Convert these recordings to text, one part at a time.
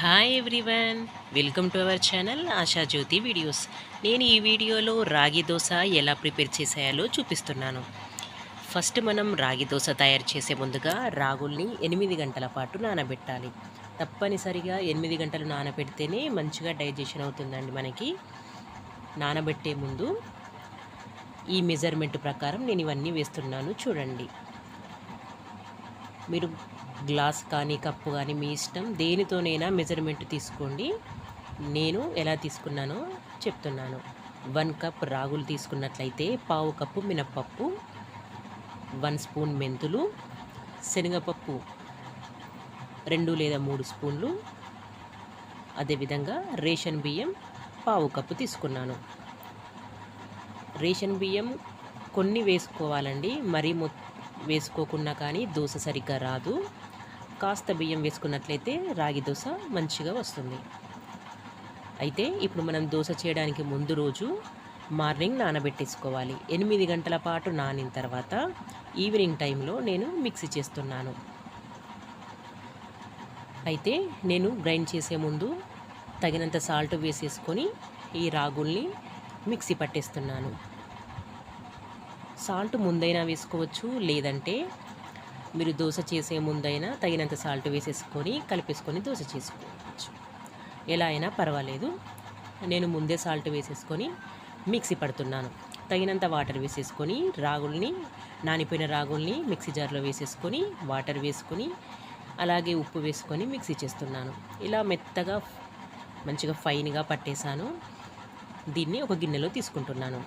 Hi everyone, welcome to our channel Asha Jyoti videos. నేను ఈ వీడియోలో రాగి దోశ ఎలా ప్రిపేర్ చేసేయాలో చూపిస్తున్నాను. ఫస్ట్ మనం రాగి దోశ తయారు చేసే ముందుగా రాగుల్ని 8 గంటల పాటు నానబెట్టాలి. తప్పనిసరిగా 8 గంటలు నానబెడితేనే మంచిగా డైజెషన్ అవుతుందండి. మనకి నానబెట్టే ముందు ఈ మెజర్మెంట్ ప్రకారం నేను ఇవన్నీ వేస్తున్నాను చూడండి. మీరు గ్లాస్ కానీ కప్పు కానీ మీ ఇష్టం, దేనితోనైనా మెజర్మెంట్ తీసుకోండి. నేను ఎలా తీసుకున్నానో చెప్తున్నాను. 1 కప్ రాగులు తీసుకున్నట్లయితే 1/2 కప్పు మినప్పప్పు, 1 స్పూన్ మెంతులు, శనగపప్పు 2 లేదా 3 స్పూన్లు, అదేవిధంగా రేషన్ బియ్యం 1/2 కప్పు తీసుకున్నాను. రేషన్ బియ్యం కొన్ని వేసుకోవాలండి, మరీ వేసుకోకుండా కానీ దోశ సరిగ్గా రాదు. కాస్త బియ్యం వేసుకున్నట్లయితే రాగి దోశ మంచిగా వస్తుంది. అయితే ఇప్పుడు మనం దోశ చేయడానికి ముందు రోజు మార్నింగ్ నానబెట్టేసుకోవాలి. 8 గంటల పాటు నానిన తర్వాత ఈవినింగ్ టైంలో నేను మిక్సీ చేస్తున్నాను. అయితే నేను గ్రైండ్ చేసే ముందు తగినంత సాల్ట్ వేసేసుకొని ఈ రాగుల్ని మిక్సీ పట్టేస్తున్నాను. సాల్ట్ ముందైనా వేసుకోవచ్చు, లేదంటే మీరు దోశ చేసే ముందైనా తగినంత సాల్ట్ వేసేసుకొని కలిపేసుకొని దోశ చేసుకోవచ్చు. ఎలా అయినా పర్వాలేదు. నేను ముందే సాల్ట్ వేసేసుకొని మిక్సీ పడుతున్నాను. తగినంత వాటర్ వేసేసుకొని నానిపోయిన రాగుల్ని మిక్సీ జార్లో వేసేసుకొని వాటర్ వేసుకొని అలాగే ఉప్పు వేసుకొని మిక్సీ చేస్తున్నాను. ఇలా మెత్తగా మంచిగా ఫైన్గా పట్టేశాను. దీన్ని ఒక గిన్నెలో తీసుకుంటున్నాను.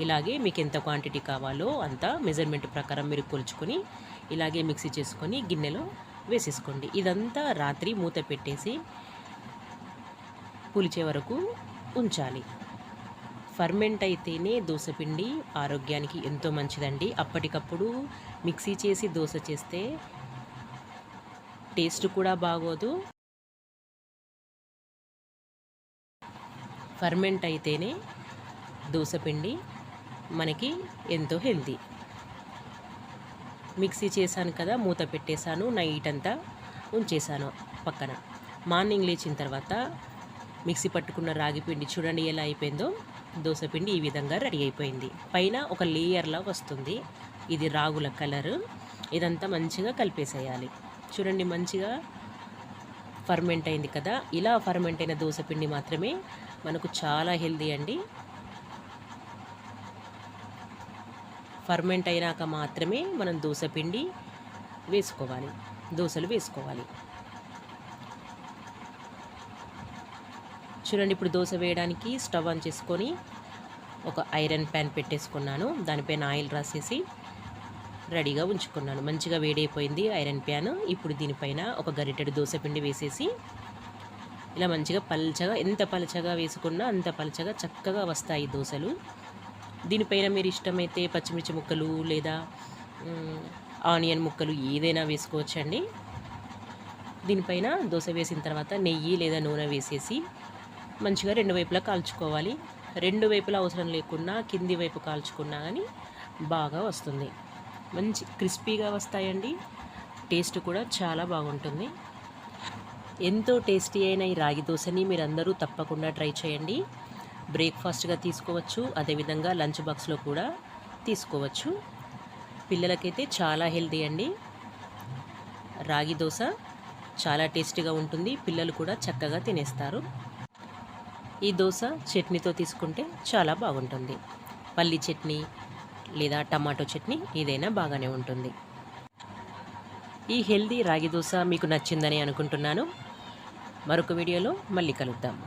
ఇలాగే మీకు ఎంత క్వాంటిటీ కావాలో అంత మెజర్మెంట్ ప్రకారం మీరు కొలుచుకొని ఇలాగే మిక్సీ చేసుకొని గిన్నెలో వేసేసుకోండి. ఇదంతా రాత్రి మూత పెట్టేసి పులిచే వరకు ఉంచాలి. ఫర్మెంట్ అయితేనే దోశపిండి ఆరోగ్యానికి ఎంతో మంచిదండి. అప్పటికప్పుడు మిక్సీ చేసి దోశ చేస్తే టేస్ట్ కూడా బాగోదు. ఫర్మెంట్ అయితేనే దోశపిండి మనకి ఎంతో హెల్తీ. మిక్సీ చేశాను కదా, మూత పెట్టేశాను, నైట్ అంతా ఉంచేశాను పక్కన. మార్నింగ్ లేచిన తర్వాత మిక్సీ పట్టుకున్న రాగి పిండి చూడండి ఎలా అయిపోయిందో. దోశపిండి ఈ విధంగా రెడీ అయిపోయింది. పైన ఒక లేయర్లా వస్తుంది. ఇది రాగుల కలరు. ఇదంతా మంచిగా కలిపేసేయాలి. చూడండి మంచిగా ఫర్మెంట్ అయింది కదా. ఇలా ఫర్మెంట్ అయిన దోశపిండి మాత్రమే మనకు చాలా హెల్తీ అండి. ఫర్మెంట్ అయినాక మాత్రమే మనం దోశపిండి వేసుకోవాలి, దోశలు వేసుకోవాలి. చూడండి ఇప్పుడు దోశ వేయడానికి స్టవ్ ఆన్ చేసుకొని ఒక ఐరన్ ప్యాన్ పెట్టేసుకున్నాను. దానిపైన ఆయిల్ రాసేసి రెడీగా ఉంచుకున్నాను. మంచిగా వేడైపోయింది ఐరన్ ప్యాన్. ఇప్పుడు దీనిపైన ఒక గరిటెడు దోశపిండి వేసేసి ఇలా మంచిగా పల్చగా, ఎంత పలచగా వేసుకున్నా అంత పలచగా చక్కగా వస్తాయి దోశలు. దీనిపైన మీరు ఇష్టమైతే పచ్చిమిర్చి ముక్కలు లేదా ఆనియన్ ముక్కలు ఏదైనా వేసుకోవచ్చండి. దీనిపైన దోశ వేసిన తర్వాత నెయ్యి లేదా నూనె వేసేసి మంచిగా 2 వైపులా కాల్చుకోవాలి. 2 వైపులా అవసరం లేకున్నా కింది వైపు కాల్చుకున్నా కానీ బాగా వస్తుంది. మంచి క్రిస్పీగా వస్తాయండి. టేస్ట్ కూడా చాలా బాగుంటుంది. ఎంతో టేస్టీ అయిన ఈ రాగి దోశని మీరందరూ తప్పకుండా ట్రై చేయండి. బ్రేక్ఫాస్ట్గా తీసుకోవచ్చు, అదేవిధంగా లంచ్ బాక్స్లో కూడా తీసుకోవచ్చు. పిల్లలకైతే చాలా హెల్తీ అండి. రాగి దోశ చాలా టేస్టీగా ఉంటుంది. పిల్లలు కూడా చక్కగా తినేస్తారు. ఈ దోశ చట్నీతో తీసుకుంటే చాలా బాగుంటుంది. పల్లి చట్నీ లేదా టమాటో చట్నీ ఏదైనా బాగానే ఉంటుంది. ఈ హెల్తీ రాగి దోశ మీకు నచ్చిందని అనుకుంటున్నాను. మరొక వీడియోలో మళ్ళీ కలుద్దాం.